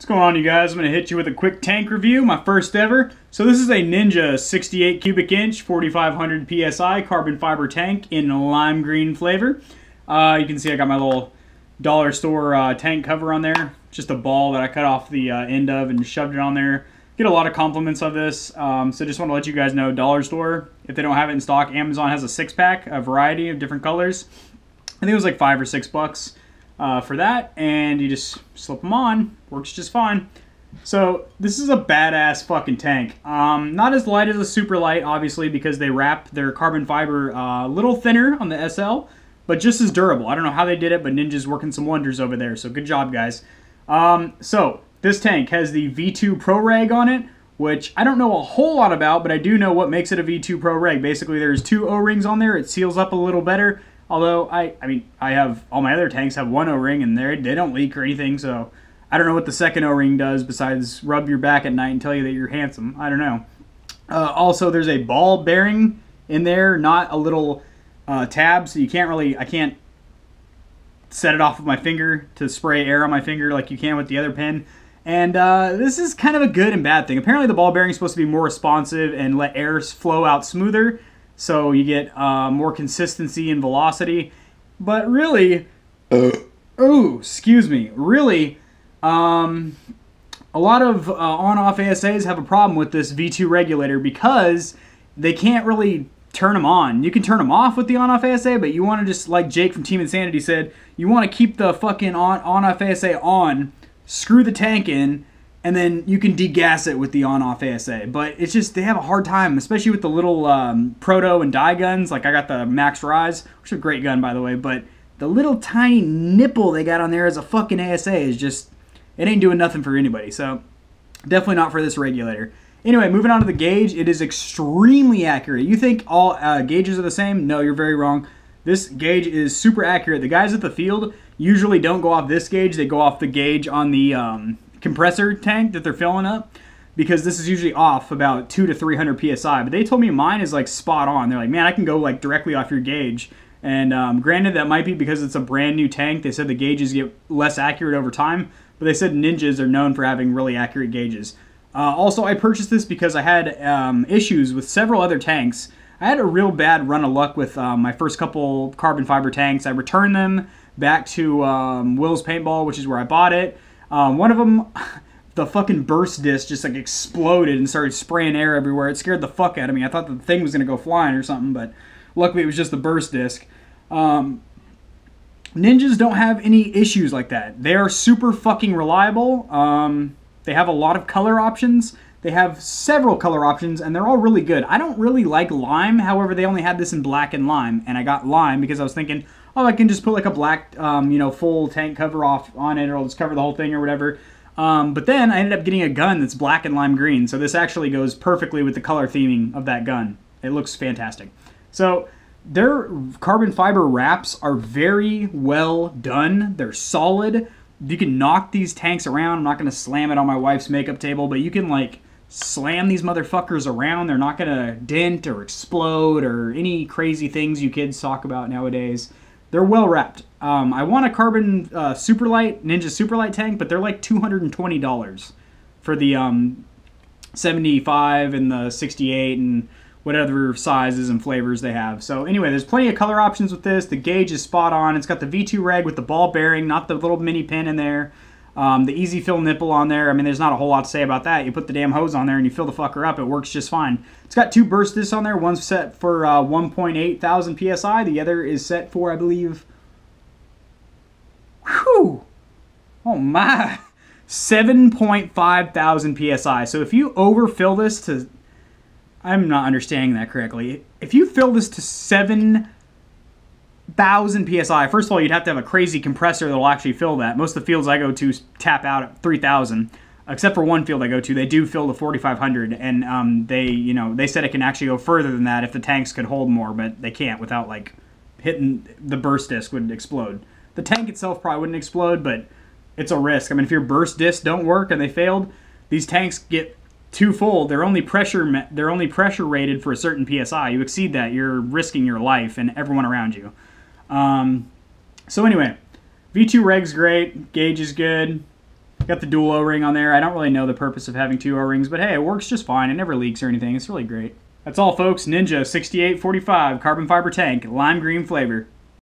What's going on, you guys? I'm going to hit you with a quick tank review, my first ever. So this is a Ninja 68 cubic inch, 4500 PSI carbon fiber tank in lime green flavor. You can see I got my little dollar store tank cover on there. Just a ball that I cut off the end of and shoved it on there. Get a lot of compliments of this, so just want to let you guys know, dollar store, if they don't have it in stock, Amazon has a 6-pack, a variety of different colors. I think it was like $5 or $6 for that, and you just slip them on. Works just fine. So this is a badass fucking tank. Not as light as a super light, obviously, because they wrap their carbon fiber a little thinner on the SL, but just as durable. I don't know how they did it, but Ninja's working some wonders over there, so good job, guys. So this tank has the V2 Pro Reg on it, which I don't know a whole lot about, but I do know what makes it a V2 Pro Reg. Basically, there's 2 O-rings on there. It seals up a little better. Although, I mean, I have, all my other tanks have 1 O-ring, and they don't leak or anything, so I don't know what the second O-ring does besides rub your back at night and tell you that you're handsome. I don't know. Also, there's a ball bearing in there, not a little tab, so you can't really, I can't set it off with my finger to spray air on my finger like you can with the other pen. And this is kind of a good and bad thing. Apparently the ball bearing is supposed to be more responsive and let air flow out smoother, so you get more consistency and velocity. But really, excuse me, really, a lot of on-off ASAs have a problem with this V2 regulator because they can't really turn them on. You can turn them off with the on-off ASA, but you want to just, like Jake from Team Insanity said, you want to keep the fucking on-off ASA on, screw the tank in, and then you can degas it with the on-off ASA. But it's just, they have a hard time, especially with the little proto and die guns. Like I got the Max Rise, which is a great gun, by the way, but the little tiny nipple they got on there as a fucking ASA is just, it ain't doing nothing for anybody. So definitely not for this regulator. Anyway, moving on to the gauge, it is extremely accurate. You think all gauges are the same? No, you're very wrong. This gauge is super accurate. The guys at the field usually don't go off this gauge. They go off the gauge on the compressor tank that they're filling up, because this is usually off about 200 to 300 PSI. But they told me mine is like spot on. They're like, man, I can go like directly off your gauge. And granted, that might be because it's a brand new tank. They said the gauges get less accurate over time, but they said Ninjas are known for having really accurate gauges. Also, I purchased this because I had issues with several other tanks. I had a real bad run of luck with my first couple carbon fiber tanks. I returned them back to Will's Paintball, which is where I bought it. One of them, the fucking burst disc just like exploded and started spraying air everywhere. It scared the fuck out of me. I thought the thing was going to go flying or something, but luckily it was just the burst disc. Ninjas don't have any issues like that. They are super fucking reliable. They have a lot of color options. They have several color options, and they're all really good. I don't really like lime. However, they only had this in black and lime, and I got lime because I was thinking, oh, I can just put like a black, full tank cover off on it, or I'll just cover the whole thing or whatever. But then I ended up getting a gun that's black and lime green, so this actually goes perfectly with the color theming of that gun. It looks fantastic. So their carbon fiber wraps are very well done. They're solid. You can knock these tanks around. I'm not going to slam it on my wife's makeup table, but you can like slam these motherfuckers around. They're not going to dent or explode or any crazy things you kids talk about nowadays. They're well wrapped. I want a carbon Superlight, Ninja Superlight tank, but they're like $220 for the 75 and the 68 and whatever sizes and flavors they have. So anyway, there's plenty of color options with this. The gauge is spot on. It's got the V2 reg with the ball bearing, not the little mini pin in there. The easy fill nipple on there. I mean, there's not a whole lot to say about that. You put the damn hose on there and you fill the fucker up. It works just fine. It's got 2 burst discs on there. One's set for 1.8 thousand PSI. The other is set for, I believe, whew, oh my, 7.5 thousand PSI. So if you overfill this to, I'm not understanding that correctly. If you fill this to 7,000 PSI, first of all, you'd have to have a crazy compressor that'll actually fill that. Most of the fields I go to tap out at 3,000, except for one field I go to. They do fill the 4,500, and they said it can actually go further than that if the tanks could hold more, but they can't without like hitting the burst disc would explode. The tank itself probably wouldn't explode, but it's a risk. I mean, if your burst discs don't work and they failed, these tanks get too full. They're only pressure rated for a certain PSI. You exceed that, you're risking your life and everyone around you. So anyway, V2 reg's great, gauge is good. Got the dual O-ring on there. I don't really know the purpose of having 2 O-rings, but hey, it works just fine. It never leaks or anything. It's really great. That's all, folks. Ninja 6845 carbon fiber tank, lime green flavor.